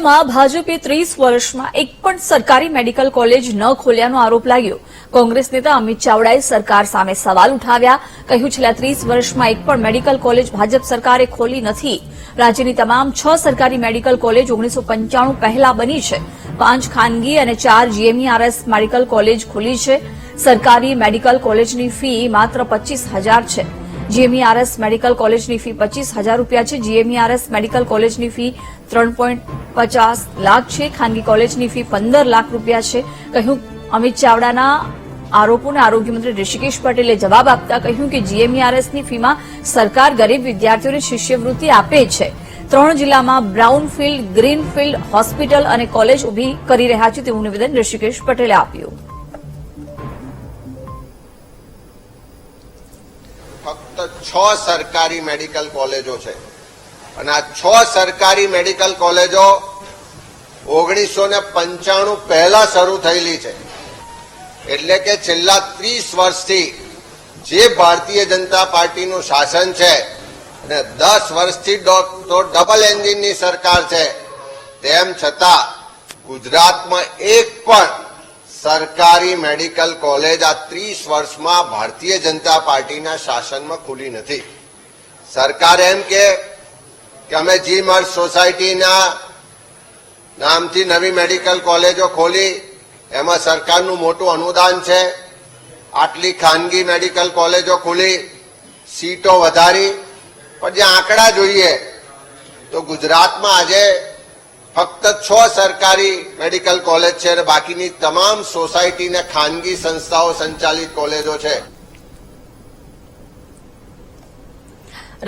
રાજ્યમાં ભાજપે 30 વર્ષમાં એક પણ સરકારી મેડિકલ કોલેજ ન ખોલ્યાનો આરોપ લાગ્યો। કોંગ્રેસ નેતા અમિત ચાવડાએ સરકાર સામે સવાલ ઉઠાવ્યા। કહ્યું, છેલ્લા 30 વર્ષમાં એક પણ મેડિકલ કોલેજ ભાજપ સરકારે ખોલી નથી। રાજ્યની તમામ 6 સરકારી મેડિકલ કોલેજ 1995 પહેલા બની છે। 5 ખાનગી અને 4 જીએમઈઆરએસ મેડિકલ કોલેજ ખુલી છે। સરકારી મેડિકલ કોલેજની ફી માત્ર 25,000 છે। જીએમઈઆરએસ મેડિકલ કોલેજની ફી 25,000 રૂપિયા છે। જીએમઈઆરએસ મેડિકલ કોલેજની ફી 3.50 લાખ છે। ખાનગી કોલેજની ફી 15 લાખ રૂપિયા છે। કહ્યું, અમિત ચાવડાના આરોપોને આરોગ્યમંત્રી ઋષિકેશ પટેલે જવાબ આપતા કહ્યું કે જીએમઈઆરએસની ફીમાં સરકાર ગરીબ વિદ્યાર્થીઓને શિષ્યવૃત્તિ આપે છે। 3 જિલ્લામાં બ્રાઉનફિલ્ડ, ગ્રીનફિલ્ડ હોસ્પિટલ અને કોલેજ ઉભી કરી રહ્યા છે તેવું નિવેદન ઋષિકેશ પટેલે આપ્યું। ફક્ત 6 સરકારી મેડિકલ કોલેજો છે અને આ 6 સરકારી મેડિકલ કોલેજો 1995 પહેલા શરૂ થયેલી છે। એટલે કે છેલ્લા 30 વર્ષથી જે ભારતીય જનતા પાર્ટીનું શાસન છે અને 10 વર્ષથી તો ડબલ એન્જિનની સરકાર છે, તેમ છતાં ગુજરાતમાં એક પણ સરકારી મેડિકલ કોલેજ આ 30 વર્ષમાં ભારતીય જનતા પાર્ટીના શાસનમાં ખુલી નથી। સરકાર એમ કે અમે જી મર્જ સોસાયટીના નામથી નવી મેડિકલ કોલેજો ખોલી, એમાં સરકારનું મોટું અનુદાન છે। આટલી ખાનગી મેડિકલ કોલેજો ખુલી, સીટો વધારી, પણ જે આંકડા જોઈએ તો ગુજરાતમાં આજે ફક્ત 6 સરકારી મેડિકલ કોલેજ છે અને બાકીની તમામ સોસાયટીને ખાનગી સંસ્થાઓ સંચાલિત કોલેજો છે।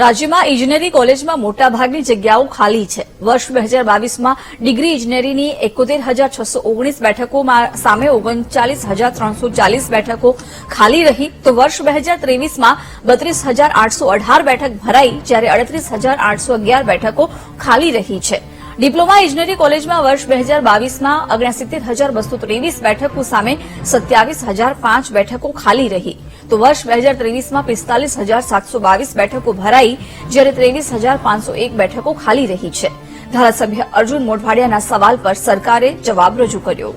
રાજ્યમાં ઇજનેરી કોલેજમાં મોટાભાગની જગ્યાઓ ખાલી છે। વર્ષ 2022માં ડિગ્રી ઇજનેરીની 71,619 બેઠકો સામે 39,340 બેઠકો ખાલી રહી, તો વર્ષ 2023માં 32,818 બેઠક ભરાઈ, જ્યારે 38,811 બેઠકો ખાલી રહી છે। ડિપ્લોમા ઇજનેરી કોલેજમાં વર્ષ 2022માં 69,223 બેઠકો સામે 27,005 બેઠકો ખાલી રહી, તો વર્ષ 2023માં 45,722 બેઠકો ભરાઈ, જ્યારે 23,501 બેઠકો ખાલી રહી છે। ધારાસભ્ય અર્જુન મોઢવાડિયાના સવાલ પર સરકારે જવાબ રજૂ કર્યો।